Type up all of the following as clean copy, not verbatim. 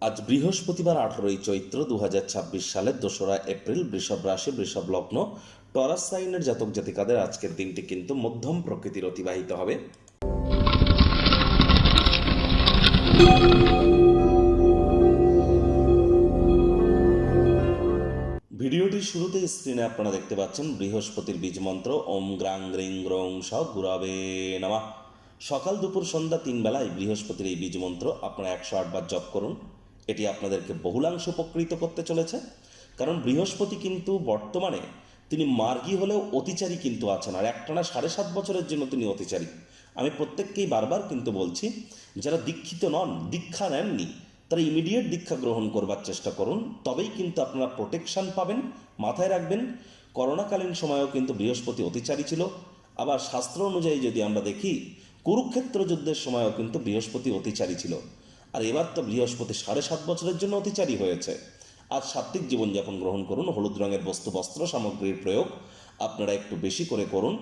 আজ বৃহস্পতিবার 18ই চৈত্র 2026 সালের 2রা এপ্রিল। বৃষভ রাশি, বৃষভ লগ্ন, টরাস সাইনের জাতক জাতিকাদের আজকের দিনটি কিন্তু মধ্যম প্রকৃতির অতিবাহিত হবে। ভিডিওটির শুরুতে স্ক্রিনে আপনারা দেখতে পাচ্ছেন বৃহস্পতির বীজ মন্ত্র ওম গ্রাং গ্রিং গ্রং স গুরাবে নমঃ। সকাল দুপুর সন্ধ্যা 3 বেলায় বৃহস্পতির এই বীজ মন্ত্র আপনারা 108 বার জপ করুন। এটি আপনাদেরকে বহুলাংশ উপকৃত করতে চলেছে, কারণ বৃহস্পতি কিন্তু বর্তমানে তিনি মার্গী হলেও অতিচারী কিন্তু আছেন, আর একটানা 7.5 বছরের জন্য তিনি অতিচারী। আমি প্রত্যেককেই বারবার কিন্তু বলছি, যারা দীক্ষিত নন, দীক্ষা নেননি, তারা ইমিডিয়েট দীক্ষা গ্রহণ করবার চেষ্টা করুন, তবেই কিন্তু আপনারা প্রোটেকশন পাবেন। মাথায় রাখবেন, করোনাকালীন সময়েও কিন্তু বৃহস্পতি অতিচারী ছিল। আবার শাস্ত্র অনুযায়ী যদি আমরা দেখি, কুরুক্ষেত্র যুদ্ধের সময়ও কিন্তু বৃহস্পতি অতিচারী ছিল। আর এবার তো বৃহস্পতি 7.5 বছরের জন্য অতিচারী হয়েছে। আজ সাত্ত্বিক জীবনযাপন গ্রহণ করুন, হলুদ রঙের বস্ত্র সামগ্রীর প্রয়োগ আপনারা একটু বেশি করে করুন।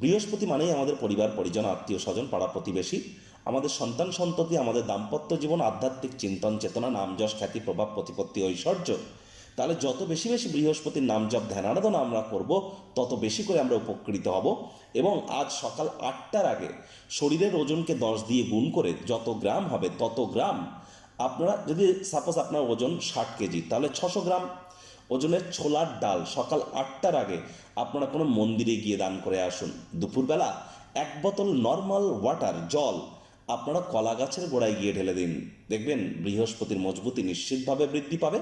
বৃহস্পতি মানেই আমাদের পরিবার পরিজন, আত্মীয় স্বজন, পাড়া প্রতিবেশী, আমাদের সন্তান সন্ততি, আমাদের দাম্পত্য জীবন, আধ্যাত্মিক চিন্তন চেতনা, নাম যশ খ্যাতি প্রভাব প্রতিপত্তি ঐশ্বর্য। তাহলে যত বেশি বেশি বৃহস্পতির নাম জপ ধ্যান আরাধনা আমরা করব, তত বেশি করে আমরা উপকৃত হব। এবং আজ সকাল 8টার আগে শরীরের ওজনকে 10 দিয়ে গুণ করে যত গ্রাম হবে তত গ্রাম আপনারা, যদি সাপোজ আপনার ওজন 60 কেজি, তাহলে 600 গ্রাম ওজনের ছোলার ডাল সকাল 8টার আগে আপনারা কোনো মন্দিরে গিয়ে দান করে আসুন। দুপুরবেলা 1 বোতল নর্মাল ওয়াটার, জল, আপনারা কলা গাছের গোড়ায় গিয়ে ঢেলে দিন। দেখবেন বৃহস্পতির মজবুতি নিশ্চিতভাবে বৃদ্ধি পাবে।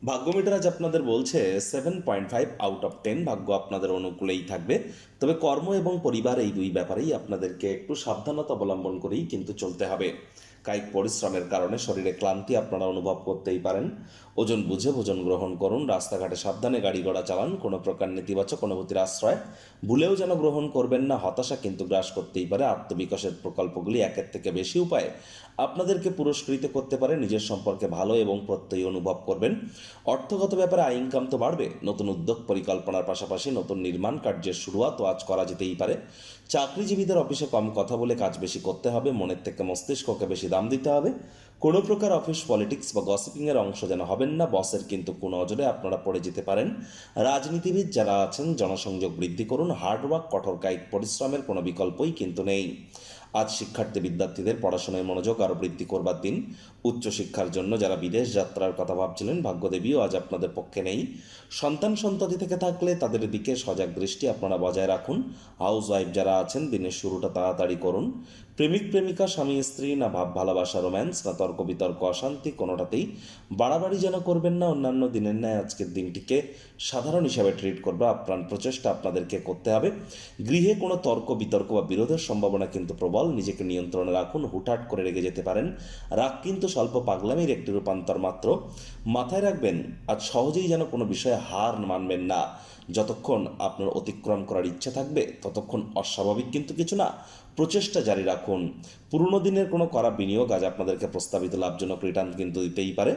ভাগ্য মিটার আজ আপনাদের বলছে 7.5 আউট অফ 10, ভাগ্য আপনাদের অনুকূলেই থাকবে। তবে কর্ম এবং পরিবার এই দুই ব্যাপারেই আপনাদেরকে একটু সাবধানতা অবলম্বন করেই কিন্তু চলতে হবে। কায়িক পরিশ্রমের কারণে শরীরে ক্লান্তি আপনারা অনুভব করতেই পারেন। ওজন বুঝে ভোজন গ্রহণ করুন, রাস্তাঘাটে সাবধানে গাড়ি ঘোড়া চালান, কোনো প্রকার নেতিবাচক অনুভূতির আশ্রয় ভুলেও যেন গ্রহণ করবেন না। হতাশা কিন্তু গ্রাস করতেই পারে। আত্মবিকাশের প্রকল্পগুলি একের থেকে বেশি উপায়ে আপনাদেরকে পুরস্কৃত করতে পারে। নিজের সম্পর্কে ভালো এবং প্রত্যয়ী অনুভব করবেন। অর্থগত ব্যাপারে আয় ইনকাম তো বাড়বে। নতুন উদ্যোগ পরিকল্পনার পাশাপাশি নতুন নির্মাণ কার্যের শুরুয়াতও আজ করা যেতেই পারে। চাকরিজীবীদের অফিসে কম কথা বলে কাজ বেশি করতে হবে, মনের থেকে মস্তিষ্ককে বেশি দাম দিতে হবে। কোনো প্রকার অফিস পলিটিক্স বা গসিপিংয়ের অংশ যেন হবেন না। বসের কিন্তু কুনজরে আপনারা পড়ে যেতে পারেন। রাজনীতিবিদ যারা আছেন, জনসংযোগ বৃদ্ধি করুন। হার্ডওয়ার্ক, কঠোর কায়িক পরিশ্রমের কোনো বিকল্পই কিন্তু নেই। আজ শিক্ষার্থী বিদ্যার্থীদের পড়াশোনায় মনোযোগ আরও বৃদ্ধি করবার দিন। উচ্চশিক্ষার জন্য যারা বিদেশ যাত্রার কথা ভাবছিলেন, ভাগ্যদেবীও আজ আপনাদের পক্ষে নেই। সন্তান সন্ততি থেকে থাকলে তাদের দিকে সজাগ দৃষ্টি আপনারা বজায় রাখুন। হাউস ওয়াইফ যারা আছেন, দিনের শুরুটা তাড়াতাড়ি করুন। প্রেমিক প্রেমিকা, স্বামী স্ত্রী, না ভাব ভালোবাসা রোম্যান্স, না তর্ক বিতর্ক অশান্তি, কোনোটাতেই বাড়াবাড়ি যেন করবেন না। অন্যান্য দিনের ন্যায় আজকের দিনটিকে সাধারণ হিসাবে ট্রিট করবে আপ্রাণ প্রচেষ্টা আপনাদেরকে করতে হবে। গৃহে কোনো তর্ক বিতর্ক বা বিরোধের সম্ভাবনা কিন্তু প্রবল। নিজেকে নিয়ন্ত্রণে রাখুন, হুটহাট করে রেগে যেতে পারেন। রাগ কিন্তু স্বল্প পাগলামির একটি রূপান্তর মাত্র। মাথায় রাখবেন, আজ সহজেই যেন কোনো বিষয়ে হার মানবেন না। যতক্ষণ আপনার অতিক্রম করার ইচ্ছা থাকবে ততক্ষণ অস্বাভাবিক কিন্তু কিছু না। প্রচেষ্টা জারি রাখুন। পুরনো দিনের কোনো করা বিনিয়োগ আজ আপনাদেরকে প্রস্তাবিত লাভজনক রিটার্ন কিন্তু দিতেই পারে।